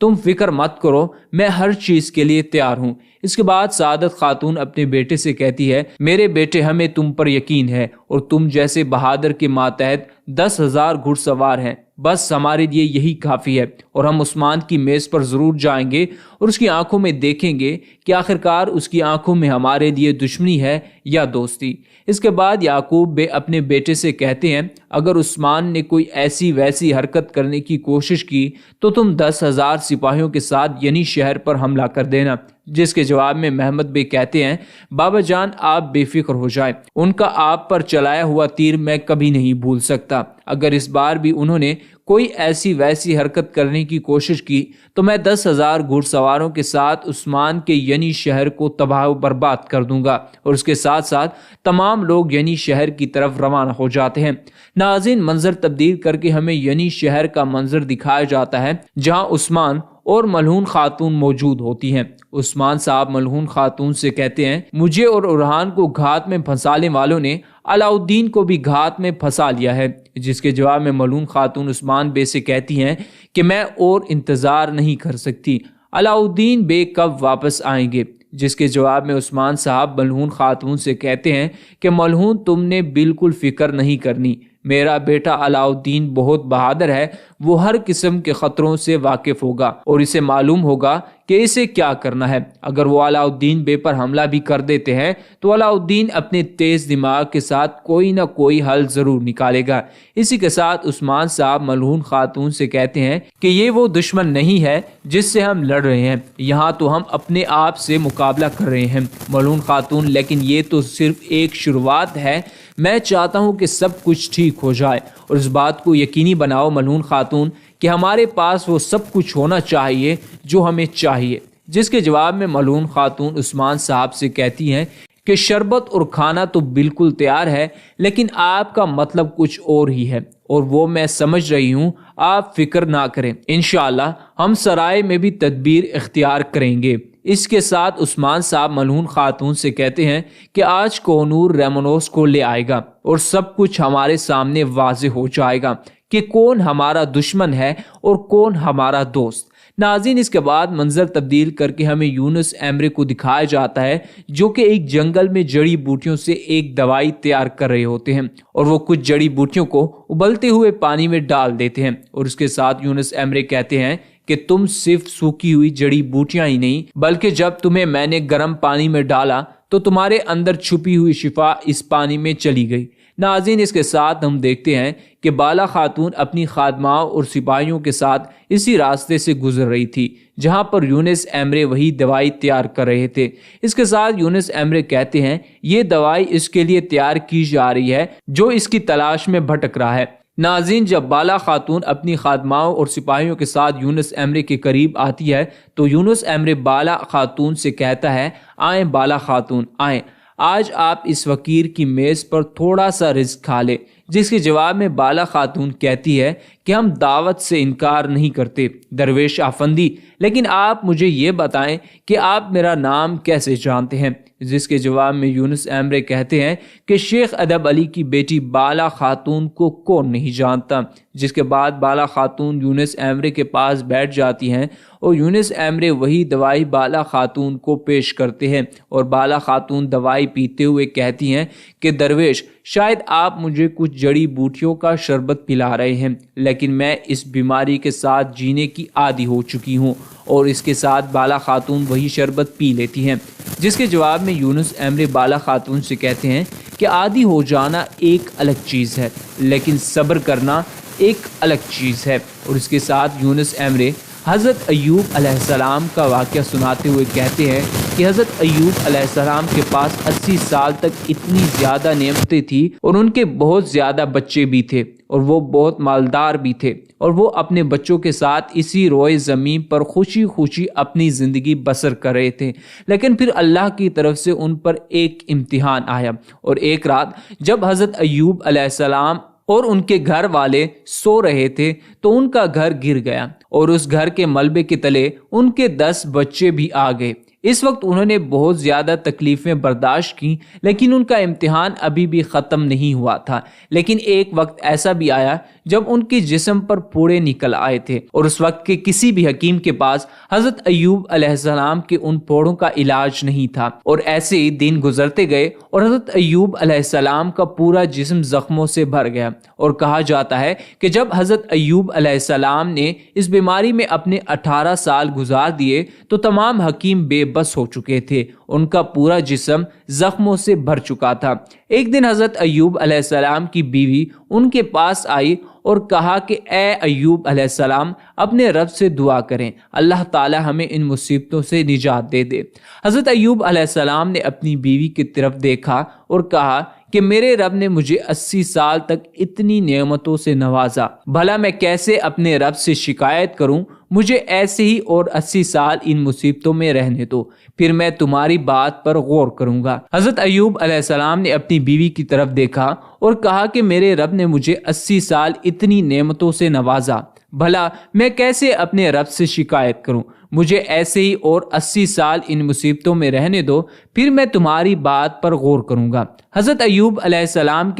تم فکر مت کرو، میں ہر چیز کے لیے تیار ہوں۔ اس کے بعد سعادت خاتون اپنے بیٹے سے کہتی ہے، میرے بیٹے ہمیں تم پر یقین ہے اور تم جیسے بہادر کے ماتحت 10,000 گھڑ سوار ہیں، بس ہمارے لیے یہی کافی ہے، اور ہم عثمان کی میز پر ضرور جائیں گے اور اس کی آنکھوں میں دیکھیں گے کہ آخرکار اس کی آنکھوں میں ہمارے لیے دشمنی ہے یا دوستی۔ اس کے بعد یعقوب اپنے بیٹے سے کہتے ہیں، اگر عثمان نے کوئی ایسی ویسی حرکت کرنے کی کوشش کی تو تم 10,000 سپاہیوں کے ساتھ ینی شہر پر حملہ کر دینا۔ جس کے جواب میں محمد بے کہتے ہیں، بابا جان آپ بے فکر ہو جائیں، ان کا آپ پر چلایا ہوا تیر میں کبھی نہیں بھول سکتا۔ اگر اس بار بھی انہوں نے کوئی ایسی ویسی حرکت کرنے کی کوشش کی تو میں 10,000 گھڑ سواروں کے ساتھ عثمان کے ینی شہر کو تباہ و برباد کر دوں گا، اور اس کے ساتھ ساتھ تمام لوگ ینی شہر کی طرف روانہ ہو جاتے ہیں۔ ناظرین، منظر تبدیل کر کے ہمیں ینی شہر کا منظر دکھایا جاتا ہے جہاں عثمان اور ملعون خاتون موجود ہوتی ہیں۔ عثمان صاحب ملعون خاتون سے کہتے ہیں، مجھے اور ارحان کو گھات میں پھنسانے والوں نے علاؤالدین کو بھی گھات میں پھنسا لیا ہے۔ جس کے جواب میں ملعون خاتون عثمان بے سے کہتی ہیں کہ میں اور انتظار نہیں کر سکتی، علاؤالدین بے کب واپس آئیں گے؟ جس کے جواب میں عثمان صاحب ملعون خاتون سے کہتے ہیں کہ ملعون تم نے بالکل فکر نہیں کرنی، میرا بیٹا علاؤالدین بہت بہادر ہے، وہ ہر قسم کے خطروں سے واقف ہوگا اور اسے معلوم ہوگا کہ اسے کیا کرنا ہے۔ اگر وہ علاؤالدین بے پر حملہ بھی کر دیتے ہیں تو علاؤالدین اپنے تیز دماغ کے ساتھ کوئی نہ کوئی حل ضرور نکالے گا۔ اسی کے ساتھ عثمان صاحب ملعون خاتون سے کہتے ہیں کہ یہ وہ دشمن نہیں ہے جس سے ہم لڑ رہے ہیں، یہاں تو ہم اپنے آپ سے مقابلہ کر رہے ہیں۔ ملعون خاتون، لیکن یہ تو صرف ایک شروعات ہے، میں چاہتا ہوں کہ سب کچھ ٹھیک ہو جائے، اور اس بات کو یقینی بناؤ ملعون خاتون کہ ہمارے پاس وہ سب کچھ ہونا چاہیے جو ہمیں چاہیے۔ جس کے جواب میں ملعون خاتون عثمان صاحب سے کہتی ہیں کہ شربت اور کھانا تو بالکل تیار ہے، لیکن آپ کا مطلب کچھ اور ہی ہے، اور وہ میں سمجھ رہی ہوں، آپ فکر نہ کریں، انشاءاللہ ہم سرائے میں بھی تدبیر اختیار کریں گے۔ اس کے ساتھ عثمان صاحب ملعون خاتون سے کہتے ہیں کہ آج کوہنور ریمونوس کو لے آئے گا اور سب کچھ ہمارے سامنے واضح ہو جائے گا کہ کون ہمارا دشمن ہے اور کون ہمارا دوست۔ ناظرین، اس کے بعد منظر تبدیل کر کے ہمیں یونس ایمرے کو دکھایا جاتا ہے جو کہ ایک جنگل میں جڑی بوٹیوں سے ایک دوائی تیار کر رہے ہوتے ہیں، اور وہ کچھ جڑی بوٹیوں کو ابلتے ہوئے پانی میں ڈال دیتے ہیں، اور اس کے ساتھ یونس ایمرے کہتے ہیں کہ تم صرف سوکھی ہوئی جڑی بوٹیاں ہی نہیں، بلکہ جب تمہیں میں نے گرم پانی میں ڈالا تو تمہارے اندر چھپی ہوئی شفا اس پانی میں چلی گئی۔ ناظرین، اس کے ساتھ ہم دیکھتے ہیں کہ بالا خاتون اپنی خادماؤں اور سپاہیوں کے ساتھ اسی راستے سے گزر رہی تھی جہاں پر یونس ایمرے وہی دوائی تیار کر رہے تھے۔ اس کے ساتھ یونس ایمرے کہتے ہیں، یہ دوائی اس کے لیے تیار کی جا رہی ہے جو اس کی تلاش میں بھٹک رہا ہے۔ ناظرین، جب بالا خاتون اپنی خادماؤں اور سپاہیوں کے ساتھ یونس ایمرے کے قریب آتی ہے تو یونس ایمرے بالا خاتون سے کہتا ہے، آئیں بالا خاتون آئیں، آج آپ اس فقیر کی میز پر تھوڑا سا رزق کھا لے۔ جس کے جواب میں بالا خاتون کہتی ہے کہ ہم دعوت سے انکار نہیں کرتے درویش آفندی، لیکن آپ مجھے یہ بتائیں کہ آپ میرا نام کیسے جانتے ہیں؟ جس کے جواب میں یونس ایمرے کہتے ہیں کہ شیخ ادب علی کی بیٹی بالا خاتون کو کون نہیں جانتا۔ جس کے بعد بالا خاتون یونس ایمرے کے پاس بیٹھ جاتی ہیں اور یونس ایمرے وہی دوائی بالا خاتون کو پیش کرتے ہیں، اور بالا خاتون دوائی پیتے ہوئے کہتی ہیں کہ درویش، شاید آپ مجھے کچھ جڑی بوٹیوں کا شربت پلا رہے ہیں، لیکن میں اس بیماری کے ساتھ جینے کی عادی ہو چکی ہوں، اور اس کے ساتھ بالا خاتون وہی شربت پی لیتی ہیں۔ جس کے جواب میں یونس ایمرے بالا خاتون سے کہتے ہیں کہ عادی ہو جانا ایک الگ چیز ہے، لیکن صبر کرنا ایک الگ چیز ہے، اور اس کے ساتھ یونس ایمرے حضرت ایوب علیہ السلام کا واقعہ سناتے ہوئے کہتے ہیں کہ حضرت ایوب علیہ السلام کے پاس 80 سال تک اتنی زیادہ نعمتیں تھیں اور ان کے بہت زیادہ بچے بھی تھے اور وہ بہت مالدار بھی تھے، اور وہ اپنے بچوں کے ساتھ اسی روئے زمین پر خوشی خوشی اپنی زندگی بسر کر رہے تھے۔ لیکن پھر اللہ کی طرف سے ان پر ایک امتحان آیا، اور ایک رات جب حضرت ایوب علیہ السلام اور ان کے گھر والے سو رہے تھے تو ان کا گھر گر گیا، اور اس گھر کے ملبے کے تلے ان کے 10 بچے بھی آ گئے۔ اس وقت انہوں نے بہت زیادہ تکلیفیں برداشت کی، لیکن ان کا امتحان ابھی بھی ختم نہیں ہوا تھا۔ لیکن ایک وقت ایسا بھی آیا جب ان کے جسم پر پھوڑے نکل آئے تھے، اور اس وقت کے کسی بھی حکیم کے پاس حضرت ایوب علیہ السلام کے ان پھوڑوں کا علاج نہیں تھا۔ اور ایسے ہی دن گزرتے گئے اور حضرت ایوب علیہ السلام کا پورا جسم زخموں سے بھر گیا، اور کہا جاتا ہے کہ جب حضرت ایوب علیہ السلام نے اس بیماری میں اپنے 18 سال گزار دیے تو تمام حکیم بے بس ہو چکے تھے، ان کا پورا جسم زخموں سے بھر چکا تھا۔ ایک دن حضرت ایوب علیہ السلام کی بیوی ان کے پاس آئی اور کہا کہ اے ایوب علیہ السلام، اپنے رب سے دعا کریں، اللہ تعالی ہمیں ان مصیبتوں سے نجات دے دے۔ حضرت ایوب علیہ السلام نے اپنی بیوی کی طرف دیکھا اور کہا کہ میرے رب نے مجھے 80 سال تک اتنی نعمتوں سے نوازا، بھلا میں کیسے اپنے رب سے شکایت کروں؟ مجھے ایسے ہی اور 80 سال ان مصیبتوں میں رہنے دو، پھر میں تمہاری بات پر غور کروں گا۔ حضرت ایوب علیہ السلام نے اپنی بیوی کی طرف دیکھا اور کہا کہ میرے رب نے مجھے 80 سال اتنی نعمتوں سے نوازا، بھلا میں کیسے اپنے رب سے شکایت کروں؟ مجھے ایسے ہی اور 80 سال ان مصیبتوں میں رہنے دو، پھر میں تمہاری بات پر غور کروں گا۔ حضرت ایوب علیہ السلام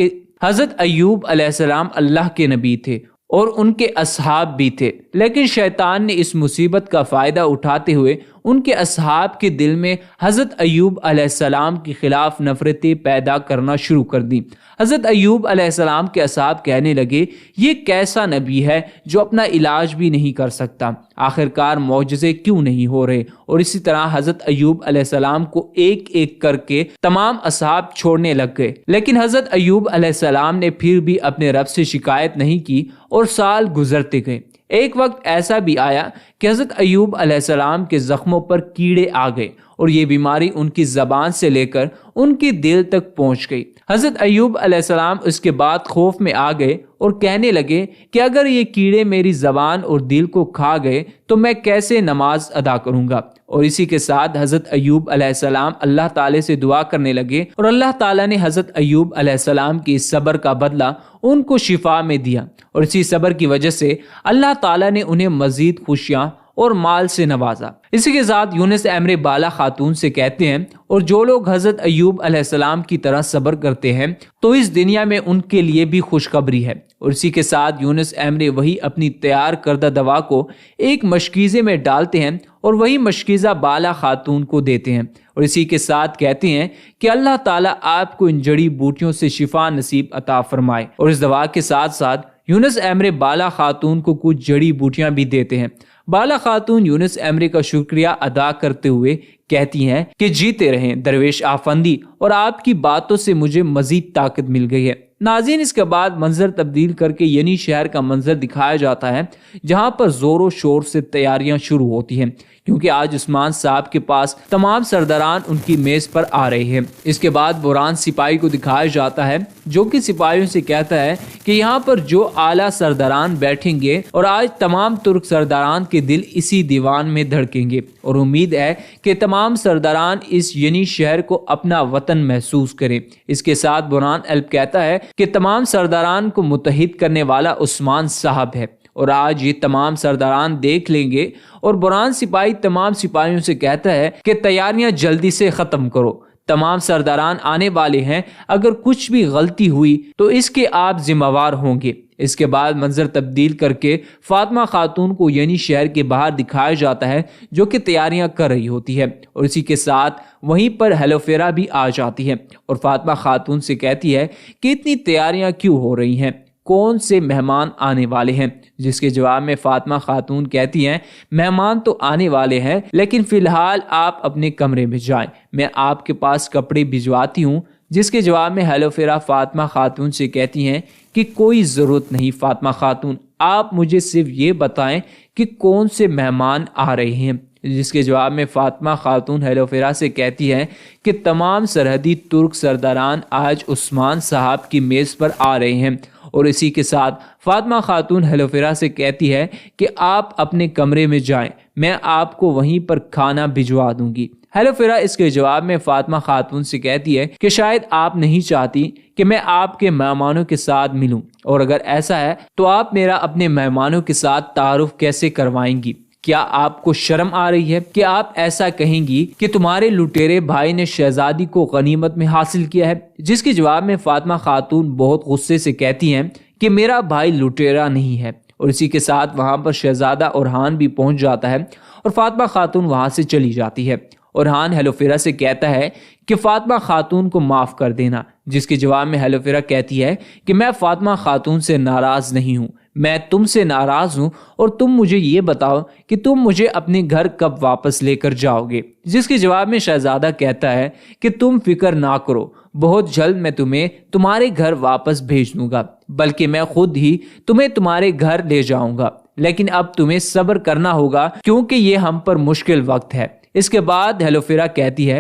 اللہ کے نبی تھے اور ان کے اصحاب بھی تھے، لیکن شیطان نے اس مصیبت کا فائدہ اٹھاتے ہوئے ان کے اصحاب کے دل میں حضرت ایوب علیہ السلام کے خلاف نفرتیں پیدا کرنا شروع کر دی۔ حضرت ایوب علیہ السلام کے اصحاب کہنے لگے، یہ کیسا نبی ہے جو اپنا علاج بھی نہیں کر سکتا، آخرکار معجزے کیوں نہیں ہو رہے؟ اور اسی طرح حضرت ایوب علیہ السلام کو ایک ایک کر کے تمام اصحاب چھوڑنے لگ گئے، لیکن حضرت ایوب علیہ السلام نے پھر بھی اپنے رب سے شکایت نہیں کی اور سال گزرتے گئے۔ ایک وقت ایسا بھی آیا کہ حضرت ایوب علیہ السلام کے زخموں پر کیڑے آ گئے اور یہ بیماری ان کی زبان سے لے کر ان کی دل تک پہنچ گئی۔ حضرت ایوب علیہ السلام اس کے بعد خوف میں آ گئے اور کہنے لگے کہ اگر یہ کیڑے میری زبان اور دل کو کھا گئے تو میں کیسے نماز ادا کروں گا؟ اور اسی کے ساتھ حضرت ایوب علیہ السلام اللہ تعالی سے دعا کرنے لگے، اور اللہ تعالیٰ نے حضرت ایوب علیہ السلام کی اس صبر کا بدلہ ان کو شفا میں دیا، اور اسی صبر کی وجہ سے اللہ تعالیٰ نے انہیں مزید خوشیاں اور مال سے نوازا۔ اسی کے ساتھ یونس امر بالا خاتون سے کہتے ہیں، اور جو لوگ حضرت ایوب علیہ السلام کی طرح صبر کرتے ہیں تو اس دنیا میں ان کے لیے بھی خوشخبری ہے۔ اور اسی کے ساتھ یونس امر وہی اپنی تیار کردہ دوا کو ایک مشکیزے میں ڈالتے ہیں اور وہی مشکیزہ بالا خاتون کو دیتے ہیں، اور اسی کے ساتھ کہتے ہیں کہ اللہ تعالیٰ آپ کو ان جڑی بوٹیوں سے شفا نصیب عطا فرمائے۔ اور اس دوا کے ساتھ ساتھ یونس امر بالا خاتون کو کچھ جڑی بوٹیاں بھی دیتے ہیں۔ بالا خاتون یونس امر کا شکریہ ادا کرتے ہوئے کہتی ہیں کہ جیتے رہیں درویش آفندی، اور آپ کی باتوں سے مجھے مزید طاقت مل گئی ہے۔ ناظرین، اس کے بعد منظر تبدیل کر کے ینی شہر کا منظر دکھایا جاتا ہے، جہاں پر زور و شور سے تیاریاں شروع ہوتی ہیں، کیونکہ آج عثمان صاحب کے پاس تمام سرداران ان کی میز پر آ رہے ہیں۔ اس کے بعد بوران سپاہی کو دکھایا جاتا ہے، جو کہ سپاہیوں سے کہتا ہے کہ یہاں پر جو اعلیٰ سرداران بیٹھیں گے، اور آج تمام ترک سرداران کے دل اسی دیوان میں دھڑکیں گے، اور امید ہے کہ تمام سرداران اس ینی شہر کو اپنا وطن محسوس کریں۔ اس کے ساتھ بوران الپ کہتا ہے کہ تمام سرداران کو متحد کرنے والا عثمان صاحب ہے، اور آج یہ تمام سرداران دیکھ لیں گے۔ اور بوران سپاہی تمام سپاہیوں سے کہتا ہے کہ تیاریاں جلدی سے ختم کرو، تمام سرداران آنے والے ہیں، اگر کچھ بھی غلطی ہوئی تو اس کے آپ ذمہ وار ہوں گے۔ اس کے بعد منظر تبدیل کر کے فاطمہ خاتون کو ینی شہر کے باہر دکھایا جاتا ہے، جو کہ تیاریاں کر رہی ہوتی ہے، اور اسی کے ساتھ وہیں پر ہیلوفیرا بھی آ جاتی ہے اور فاطمہ خاتون سے کہتی ہے کہ اتنی تیاریاں کیوں ہو رہی ہیں، کون سے مہمان آنے والے ہیں؟ جس کے جواب میں فاطمہ خاتون کہتی ہیں، مہمان تو آنے والے ہیں، لیکن فی الحال آپ اپنے کمرے میں جائیں، میں آپ کے پاس کپڑے بھجواتی ہوں۔ جس کے جواب میں ہیلوفیرا فاطمہ خاتون سے کہتی ہیں کہ کوئی ضرورت نہیں فاطمہ خاتون، آپ مجھے صرف یہ بتائیں کہ کون سے مہمان آ رہے ہیں۔ جس کے جواب میں فاطمہ خاتون ہیلوفیرا سے کہتی ہے کہ تمام سرحدی ترک سرداران آج عثمان صاحب کی میز پر آ رہے ہیں، اور اسی کے ساتھ فاطمہ خاتون ہیلوفیرا سے کہتی ہے کہ آپ اپنے کمرے میں جائیں، میں آپ کو وہیں پر کھانا بھجوا دوں گی۔ ہیلوفیرا اس کے جواب میں فاطمہ خاتون سے کہتی ہے کہ شاید آپ نہیں چاہتی کہ میں آپ کے مہمانوں کے ساتھ ملوں، اور اگر ایسا ہے تو آپ میرا اپنے مہمانوں کے ساتھ تعارف کیسے کروائیں گی؟ کیا آپ کو شرم آ رہی ہے کہ آپ ایسا کہیں گی کہ تمہارے لٹیرے بھائی نے شہزادی کو غنیمت میں حاصل کیا ہے؟ جس کے جواب میں فاطمہ خاتون بہت غصے سے کہتی ہیں کہ میرا بھائی لٹیرا نہیں ہے، اور اسی کے ساتھ وہاں پر شہزادہ اورحان بھی پہنچ جاتا ہے اور فاطمہ خاتون وہاں سے چلی جاتی ہے۔ اورحان ہیلوفیرا سے کہتا ہے کہ فاطمہ خاتون کو معاف کر دینا، جس کے جواب میں ہیلوفیرا کہتی ہے کہ میں فاطمہ خاتون سے ناراض نہیں ہوں، میں تم سے ناراض ہوں، اور تم مجھے یہ بتاؤ کہ تم مجھے اپنے گھر کب واپس لے کر جاؤ گے؟ جس کے جواب میں شہزادہ کہتا ہے کہ تم فکر نہ کرو، بہت جلد میں تمہیں تمہارے گھر واپس بھیج دوں گا، بلکہ میں خود ہی تمہیں تمہارے گھر لے جاؤں گا، لیکن اب تمہیں صبر کرنا ہوگا کیونکہ یہ ہم پر مشکل وقت ہے۔ اس کے بعد ہیلوفیرا کہتی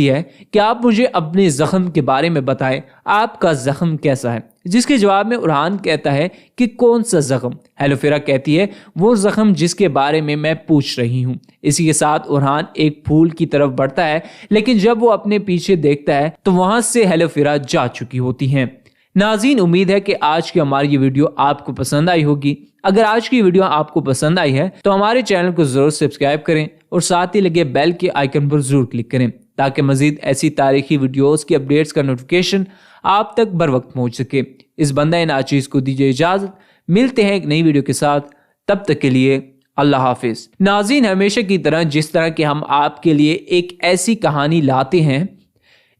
ہے کہ آپ مجھے اپنے زخم کے بارے میں بتائیں، آپ کا زخم کیسا ہے؟ جس کے جواب میں اورحان کہتا ہے کہ کون سا زخم؟ ہیلوفیرا کہتی ہے وہ زخم جس کے بارے میں پوچھ رہی ہوں۔ اسی کے ساتھ اورحان ایک پھول کی طرف بڑھتا ہے، لیکن جب وہ اپنے پیچھے دیکھتا ہے تو وہاں سے ہیلوفیرا جا چکی ہوتی ہیں۔ ناظرین، امید ہے کہ آج کی ہماری یہ ویڈیو آپ کو پسند آئی ہوگی۔ اگر آج کی ویڈیو آپ کو پسند آئی ہے تو ہمارے چینل کو ضرور سبسکرائب کریں اور ساتھ ہی لگے بیل کے آئیکن پر ضرور کلک کریں تاکہ مزید ایسی تاریخی ویڈیوز کی اپڈیٹس کا نوٹیفیکیشن آپ تک بر وقت پہنچ سکے۔ اس بندہ ناچیز کو دیجیے اجازت، ملتے ہیں ایک نئی ویڈیو کے ساتھ، تب تک کے لیے اللہ حافظ۔ ناظرین، ہمیشہ کی طرح جس طرح کہ ہم آپ کے لیے ایک ایسی کہانی لاتے ہیں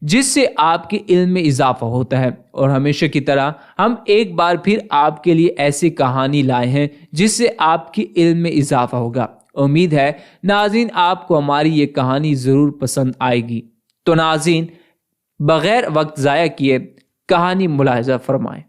جس سے آپ کے علم میں اضافہ ہوتا ہے، اور ہمیشہ کی طرح ہم ایک بار پھر آپ کے لیے ایسی کہانی لائے ہیں جس سے آپ کے علم میں اضافہ ہوگا۔ امید ہے ناظرین آپ کو ہماری یہ کہانی ضرور پسند آئے گی۔ تو ناظرین، بغیر وقت ضائع کیے کہانی ملاحظہ فرمائیں۔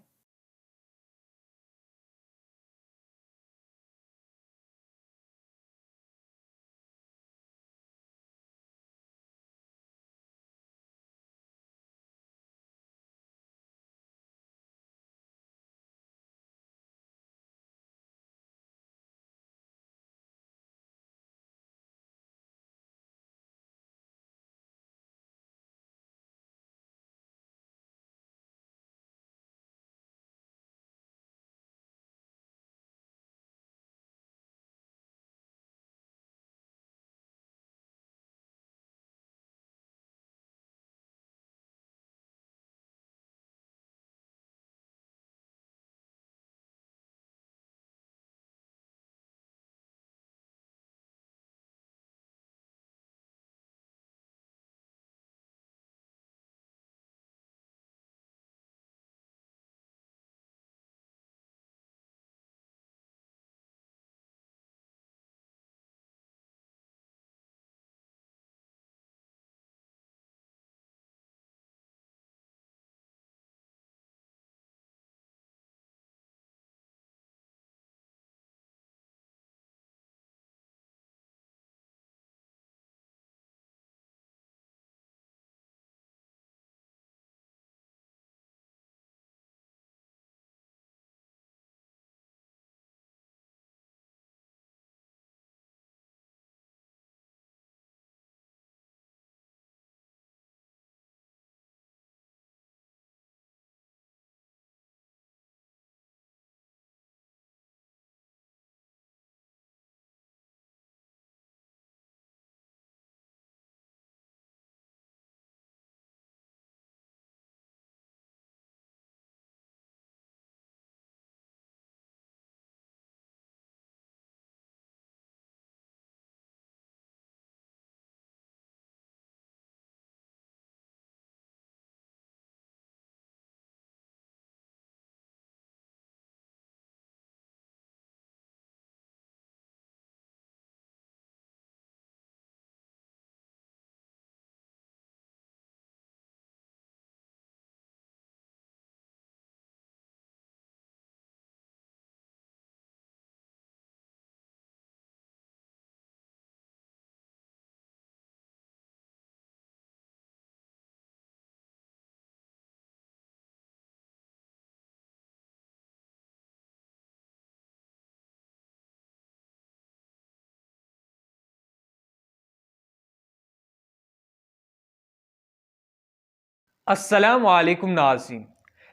السلام علیکم ناظرین،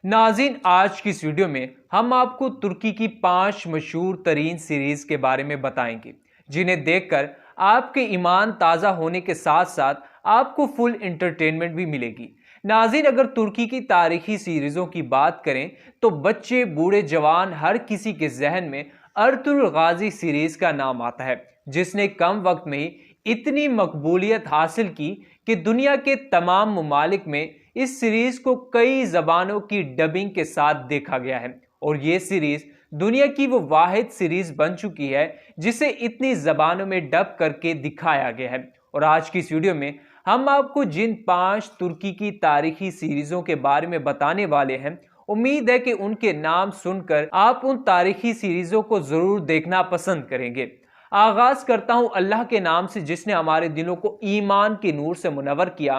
ناظرین، آج کی اس ویڈیو میں ہم آپ کو ترکی کی 5 مشہور ترین سیریز کے بارے میں بتائیں گے جنہیں دیکھ کر آپ کے ایمان تازہ ہونے کے ساتھ ساتھ آپ کو فل انٹرٹینمنٹ بھی ملے گی۔ ناظرین، اگر ترکی کی تاریخی سیریزوں کی بات کریں تو بچے، بوڑھے، جوان، ہر کسی کے ذہن میں ارطغرل غازی سیریز کا نام آتا ہے، جس نے کم وقت میں ہی اتنی مقبولیت حاصل کی کہ دنیا کے تمام ممالک میں اس سیریز کو کئی زبانوں کی ڈبنگ کے ساتھ دیکھا گیا ہے، اور یہ سیریز دنیا کی وہ واحد سیریز بن چکی ہے جسے اتنی زبانوں میں ڈب کر کے دکھایا گیا ہے۔ اور آج کی اس ویڈیو میں ہم آپ کو جن 5 ترکی کی تاریخی سیریزوں کے بارے میں بتانے والے ہیں، امید ہے کہ ان کے نام سن کر آپ ان تاریخی سیریزوں کو ضرور دیکھنا پسند کریں گے۔ آغاز کرتا ہوں اللہ کے نام سے جس نے ہمارے دلوں کو ایمان کے نور سے منور کیا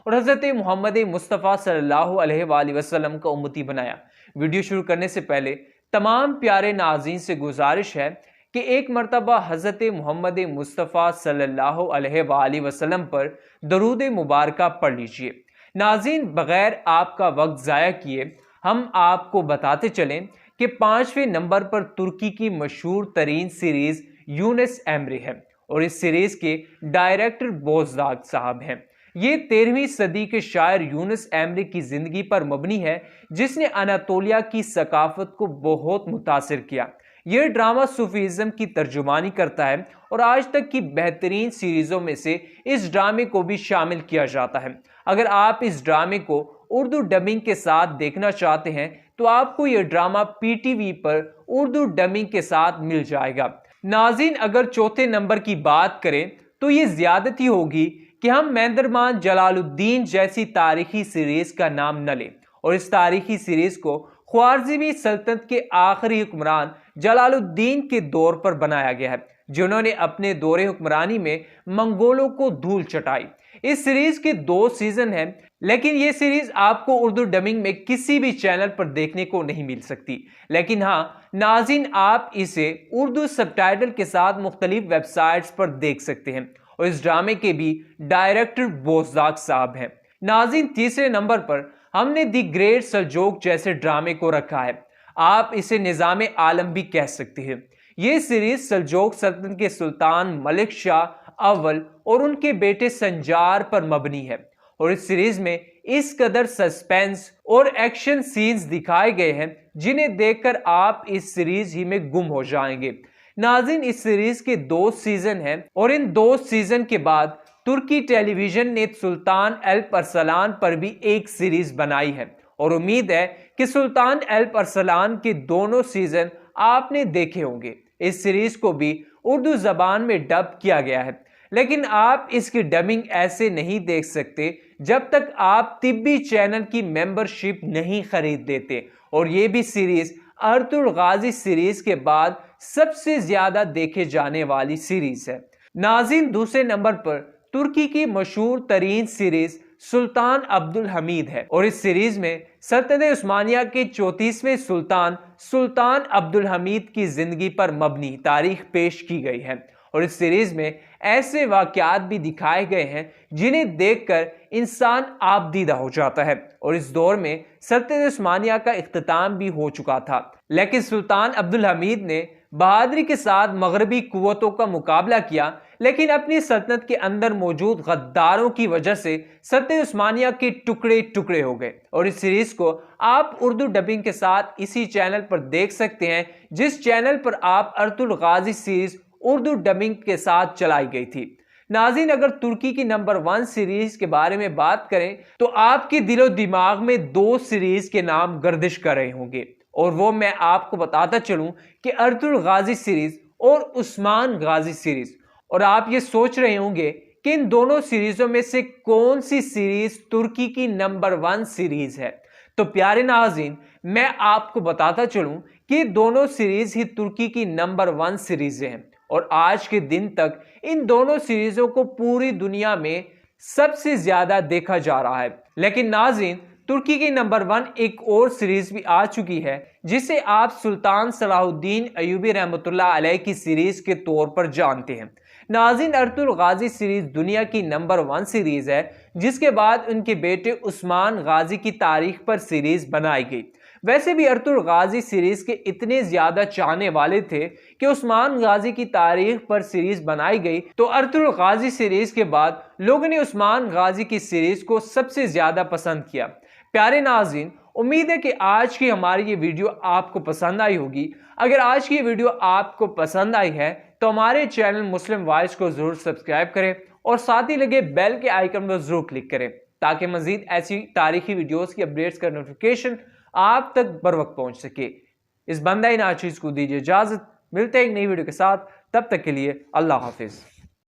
اور حضرت محمد مصطفیٰ صلی اللہ علیہ وآلہ وسلم کا امتی بنایا۔ ویڈیو شروع کرنے سے پہلے تمام پیارے ناظرین سے گزارش ہے کہ ایک مرتبہ حضرت محمد مصطفیٰ صلی اللہ علیہ وآلہ وسلم پر درود مبارکہ پڑھ لیجئے۔ ناظرین، بغیر آپ کا وقت ضائع کیے ہم آپ کو بتاتے چلیں کہ 5ویں نمبر پر ترکی کی مشہور ترین سیریز یونس ایمرے ہے، اور اس سیریز کے ڈائریکٹر بوزداغ صاحب ہیں۔ یہ 13ویں صدی کے شاعر یونس ایمرے کی زندگی پر مبنی ہے جس نے اناطولیہ کی ثقافت کو بہت متاثر کیا۔ یہ ڈرامہ صوفیزم کی ترجمانی کرتا ہے اور آج تک کی بہترین سیریزوں میں سے اس ڈرامے کو بھی شامل کیا جاتا ہے۔ اگر آپ اس ڈرامے کو اردو ڈبنگ کے ساتھ دیکھنا چاہتے ہیں تو آپ کو یہ ڈرامہ پی ٹی وی پر اردو ڈبنگ کے ساتھ مل جائے گا۔ ناظرین، اگر چوتھے نمبر کی بات کریں تو یہ زیادتی ہوگی کہ ہم مہندرمان جلال الدین جیسی تاریخی سیریز کا نام نہ لیں، اور اس تاریخی سیریز کو خوارزمی سلطنت کے آخری حکمران جلال الدین کے دور پر بنایا گیا ہے، جنہوں نے اپنے دور حکمرانی میں منگولوں کو دھول چٹائی۔ اس سیریز کے 2 سیزن ہیں، لیکن یہ سیریز آپ کو اردو ڈبنگ میں کسی بھی چینل پر دیکھنے کو نہیں مل سکتی، لیکن ہاں ناظرین، آپ اسے اردو سب ٹائٹل کے ساتھ مختلف ویب سائٹس پر دیکھ سکتے ہیں، اور اس ڈرامے کے بھی ڈائریکٹر بوزداغ صاحب ہیں۔ ناظرین، تیسرے نمبر پر ہم نے دی گریٹ سلجوق جیسے ڈرامے کو رکھا ہے، آپ اسے نظام عالم بھی کہہ سکتے ہیں۔ یہ سیریز سلجوق سلطنت کے سلطان ملک شاہ اول اور ان کے بیٹے سنجار پر مبنی ہے، اور اس سیریز میں اس قدر سسپینس اور ایکشن سینز دکھائے گئے ہیں جنہیں دیکھ کر آپ اس سیریز ہی میں گم ہو جائیں گے۔ ناظرین، اس سیریز کے 2 سیزن ہیں، اور ان 2 سیزن کے بعد ترکی ٹیلی ویژن نے سلطان الپ ارسلان پر بھی ایک سیریز بنائی ہے، اور امید ہے کہ سلطان الپ ارسلان کے دونوں سیزن آپ نے دیکھے ہوں گے۔ اس سیریز کو بھی اردو زبان میں ڈب کیا گیا ہے، لیکن آپ اس کی ڈبنگ ایسے نہیں دیکھ سکتے جب تک آپ طبی چینل کی ممبرشپ نہیں خرید لیتے، اور یہ بھی سیریز ارطغرل غازی سیریز کے بعد سب سے زیادہ دیکھے جانے والی سیریز ہے۔ ناظرین، دوسرے نمبر پر ترکی کی مشہور ترین سیریز سلطان عبدالحمید ہے، اور اس سیریز میں سلطنت عثمانیہ کے 34ویں سلطان سلطان عبدالحمید کی زندگی پر مبنی تاریخ پیش کی گئی ہے، اور اس سیریز میں ایسے واقعات بھی دکھائے گئے ہیں جنہیں دیکھ کر انسان آبدیدہ ہو جاتا ہے، اور اس دور میں سلطنت عثمانیہ کا اختتام بھی ہو چکا تھا، لیکن سلطان عبدالحمید نے بہادری کے ساتھ مغربی قوتوں کا مقابلہ کیا، لیکن اپنی سلطنت کے اندر موجود غداروں کی وجہ سے سلطنت عثمانیہ کے ٹکڑے ٹکڑے ہو گئے۔ اور اس سیریز کو آپ اردو ڈبنگ کے ساتھ اسی چینل پر دیکھ سکتے ہیں جس چینل پر آپ Ertugrul Ghazi series Urdu dubbing کے ساتھ چلائی گئی تھی۔ ناظرین، اگر ترکی کی نمبر 1 سیریز کے بارے میں بات کریں تو آپ کے دل و دماغ میں 2 سیریز کے نام گردش کر رہے ہوں گے، اور وہ میں آپ کو بتاتا چلوں کہ ارطغرل غازی سیریز اور عثمان غازی سیریز، اور آپ یہ سوچ رہے ہوں گے کہ ان دونوں سیریزوں میں سے کون سی سیریز ترکی کی نمبر 1 سیریز ہے۔ تو پیارے ناظرین، میں آپ کو بتاتا چلوں کہ دونوں سیریز ہی ترکی کی نمبر 1 سیریزیں ہیں، اور آج کے دن تک ان دونوں سیریزوں کو پوری دنیا میں سب سے زیادہ دیکھا جا رہا ہے۔ لیکن ناظرین، ترکی کی نمبر 1 ایک اور سیریز بھی آ چکی ہے جسے آپ سلطان صلاح الدین ایوبی رحمۃ اللہ علیہ کی سیریز کے طور پر جانتے ہیں، ناظرین، ارطغرل غازی سیریز دنیا کی نمبر 1 سیریز ہے، جس کے بعد ان کے بیٹے عثمان غازی کی تاریخ پر سیریز بنائی گئی۔ ویسے بھی ارطغرل غازی سیریز کے اتنے زیادہ چاہنے والے تھے کہ عثمان غازی کی تاریخ پر سیریز بنائی گئی، تو ارطغرل غازی سیریز کے بعد لوگوں نے عثمان غازی کی سیریز کو سب سے زیادہ پسند کیا۔ پیارے ناظرین، امید ہے کہ آج کی ہماری یہ ویڈیو آپ کو پسند آئی ہوگی۔ اگر آج کی یہ ویڈیو آپ کو پسند آئی ہے تو ہمارے چینل مسلم وائس کو ضرور سبسکرائب کریں اور ساتھ ہی لگے بیل کے آئیکن پر ضرور کلک کریں تاکہ مزید ایسی تاریخی ویڈیوز کی اپڈیٹس کا نوٹیفیکیشن آپ تک بر وقت پہنچ سکے۔ اس بندہ ناچیز کو دیجیے اجازت، ملتے ہیں ایک نئی ویڈیو کے ساتھ، تب تک کے لیے اللہ حافظ۔